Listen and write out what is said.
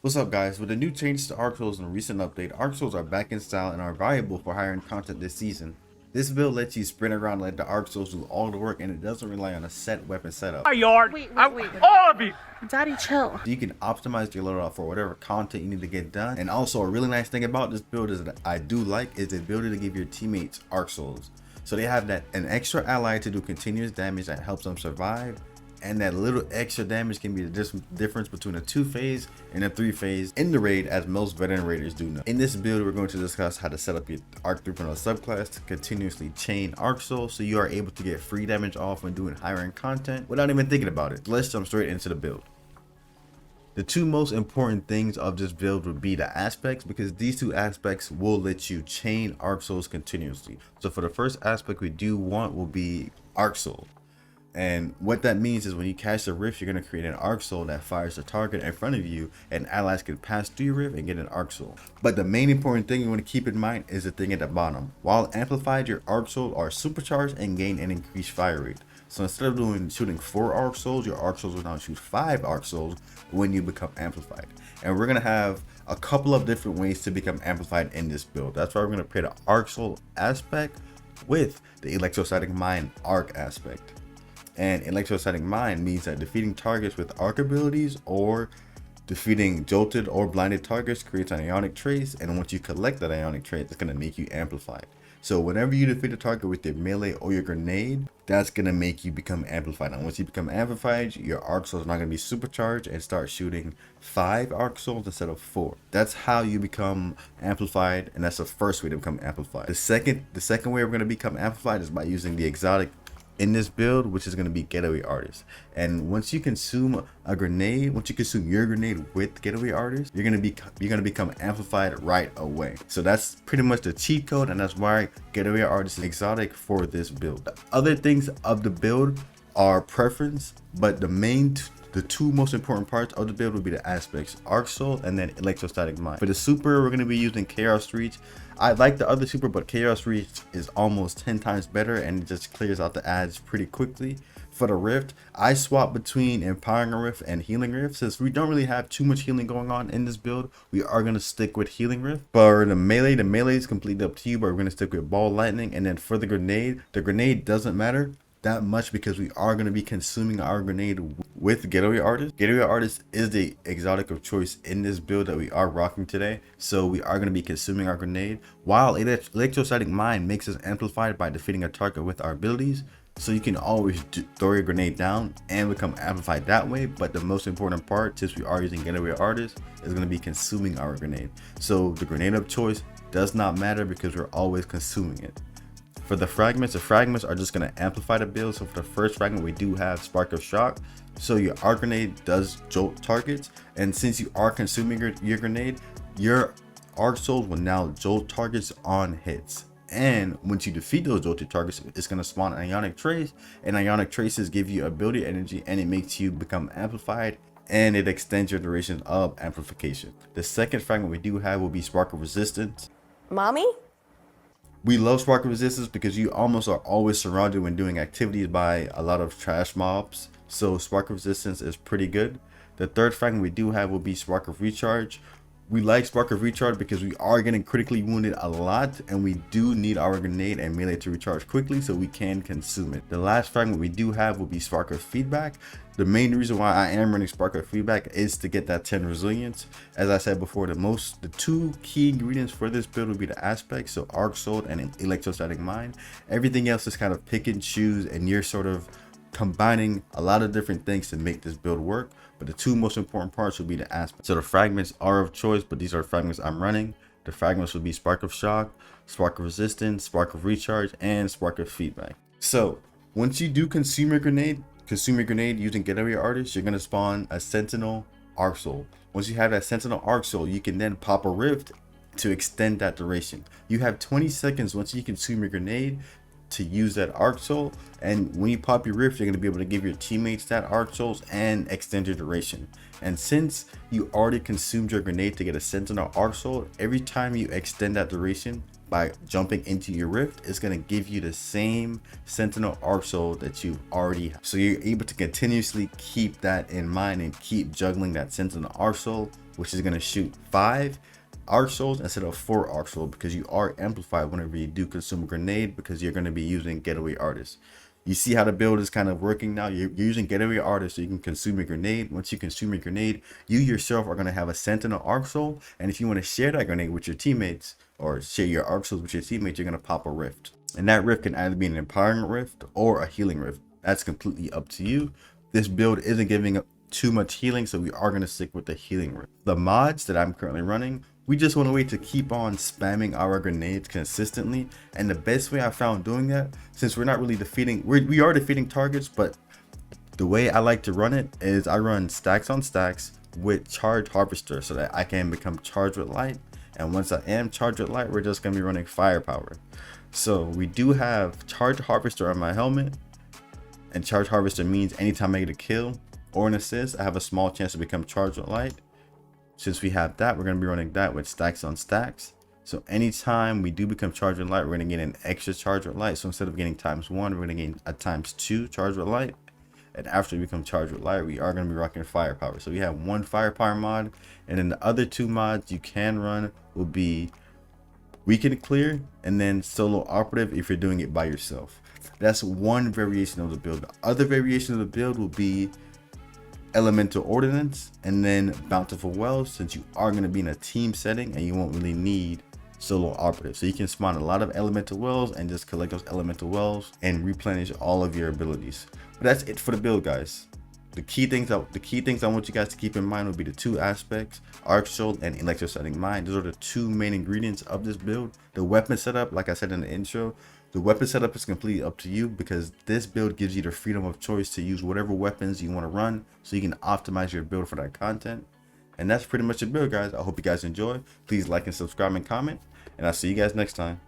What's up guys, with the new changes to Arc Souls and a recent update, Arc Souls are back in style and are valuable for higher end content this season. This build lets you sprint around and let the Arc Souls do all the work, and it doesn't rely on a set weapon setup. My yard. Wait. All of you. Daddy, chill. So you can optimize your loadout for whatever content you need to get done. And also a really nice thing about this build is that I do like is the ability to give your teammates Arc Souls. So they have an extra ally to do continuous damage that helps them survive. And that little extra damage can be the difference between a 2-phase and a 3-phase in the raid, as most veteran raiders do know. In this build, we're going to discuss how to set up your Arc 3.0 subclass to continuously chain Arc Souls so you are able to get free damage off when doing higher end content without even thinking about it. Let's jump straight into the build. The two most important things of this build would be the aspects, because these two aspects will let you chain Arc Souls continuously. So for the first aspect we do want will be Arc Soul. And what that means is when you cast a rift, you're going to create an Arc Soul that fires the target in front of you, and allies can pass through your rift and get an Arc Soul. But the main important thing you want to keep in mind is the thing at the bottom. While amplified, your Arc Souls are supercharged and gain an increased fire rate. So instead of shooting 4 Arc Souls, your Arc Souls will now shoot 5 Arc Souls when you become amplified. And we're going to have a couple of different ways to become amplified in this build. That's why we're going to pair the Arc Soul aspect with the Electrostatic Mind Arc aspect. And Electrostatic Mind means that defeating targets with arc abilities or defeating jolted or blinded targets creates an ionic trace, and once you collect that ionic trace, it's going to make you amplified. So whenever you defeat a target with your melee or your grenade, that's going to make you become amplified. And once you become amplified, your Arc Souls are not going to be supercharged and start shooting 5 Arc Souls instead of 4. That's how you become amplified, and that's the first way to become amplified. The second way we're going to become amplified is by using the exotic in this build, which is going to be Getaway Artist. And once you consume a grenade, once you consume your grenade with Getaway Artist, you're going to become amplified right away. So that's pretty much the cheat code, and that's why Getaway Artist is exotic for this build. The other things of the build are preference, but the two most important parts of the build would be the aspects, Arc Soul and then Electrostatic Mind. For the super, we're going to be using Chaos Reach. I like the other super, but Chaos Reach is almost 10 times better, and it just clears out the ads pretty quickly. For the Rift, I swap between Empowering Rift and Healing Rift. Since we don't really have too much healing going on in this build, we are going to stick with Healing Rift. For the melee is completely up to you, but we're going to stick with Ball Lightning. And then for the grenade doesn't matter that much because we are going to be consuming our grenade with Getaway Artist. Getaway Artist is the exotic of choice in this build that we are rocking today, so we are going to be consuming our grenade, while Electrostatic Mind makes us amplified by defeating a target with our abilities. So you can always throw your grenade down and become amplified that way, but the most important part, since we are using Getaway Artist, is going to be consuming our grenade. So the grenade of choice does not matter because we're always consuming it. For the fragments are just going to amplify the build. So for the first fragment, we do have Spark of Shock. So your arc grenade does jolt targets, and since you are consuming your grenade, your Arc Souls will now jolt targets on hits. And once you defeat those jolted targets, it's going to spawn an Ionic Trace, and Ionic Traces give you ability energy, and it makes you become amplified, and it extends your duration of amplification. The second fragment we do have will be Spark of Resistance. Mommy? We love Spark of Resistance because you almost are always surrounded when doing activities by a lot of trash mobs. So Spark of Resistance is pretty good. The third fragment we do have will be Spark of Recharge. We like Spark of Recharge because we are getting critically wounded a lot, and we do need our grenade and melee to recharge quickly so we can consume it. The last fragment we do have will be Spark of Feedback. The main reason why I am running Spark of Feedback is to get that 10 resilience. As I said before, the two key ingredients for this build would be the aspects, so Arc Soul and Electrostatic Mind. Everything else is kind of pick and choose, and you're sort of combining a lot of different things to make this build work, but the two most important parts will be the aspects. So the fragments are of choice, but these are the fragments I'm running. The fragments will be Spark of Shock, Spark of Resistance, Spark of Recharge, and Spark of Feedback. So once you do consume your grenade using Getaway Artist, you're going to spawn a Sentinel Arc Soul. Once you have that Sentinel Arc Soul, you can then pop a Rift to extend that duration. You have 20 seconds once you consume your grenade to use that Arc Soul, and when you pop your Rift, you're going to be able to give your teammates that Arc Souls and extend your duration. And since you already consumed your grenade to get a Sentinel Arc Soul, every time you extend that duration by jumping into your Rift, it's going to give you the same Sentinel Arc Soul that you already have. So you're able to continuously keep that in mind and keep juggling that Sentinel Arc Soul which is going to shoot 5 arc souls instead of 4 arc souls, because you are amplified whenever you do consume a grenade, because you're going to be using Getaway Artist. You see how the build is kind of working now. You're using Getaway Artist so you can consume a grenade. Once you consume a grenade, you yourself are going to have a Sentinel Arc Soul, and if you want to share that grenade with your teammates, or share your Arc Souls with your teammates, you're going to pop a rift. And that rift can either be an empowering rift or a healing rift. That's completely up to you. This build isn't giving up too much healing, so we are going to stick with the healing rift. The mods that I'm currently running, we just want a way to keep on spamming our grenades consistently, and the best way I found doing that, since we're not really defeating, we are defeating targets, but the way I like to run it is I run stacks on stacks with Charge Harvester so that I can become charged with light, and once I am charged with light, we're just going to be running firepower. So we do have Charge Harvester on my helmet, and Charge Harvester means anytime I get a kill or an assist, I have a small chance to become charged with light. Since we have that, we're going to be running that with stacks on stacks. So anytime we do become charged with light, we're going to get an extra charge with light. So instead of getting ×1, we're going to gain a ×2 charge with light. And after we become charged with light, we are going to be rocking firepower. So we have 1 firepower mod, and then the other 2 mods you can run will be Weekend Clear and then Solo Operative if you're doing it by yourself. That's one variation of the build. The other variation of the build will be Elemental Ordnance and then Bountiful Wells, since you are going to be in a team setting and you won't really need Solo Operative. So you can spawn a lot of Elemental Wells and just collect those Elemental Wells and replenish all of your abilities. But that's it for the build, guys. The key things I want you guys to keep in mind will be the 2 aspects, Arc Soul and Electrostatic Mine. Those are the 2 main ingredients of this build. The weapon setup, like I said in the intro, the weapon setup is completely up to you, because this build gives you the freedom of choice to use whatever weapons you want to run, so you can optimize your build for that content. And that's pretty much the build, guys. I hope you guys enjoy. Please like and subscribe and comment, and I'll see you guys next time.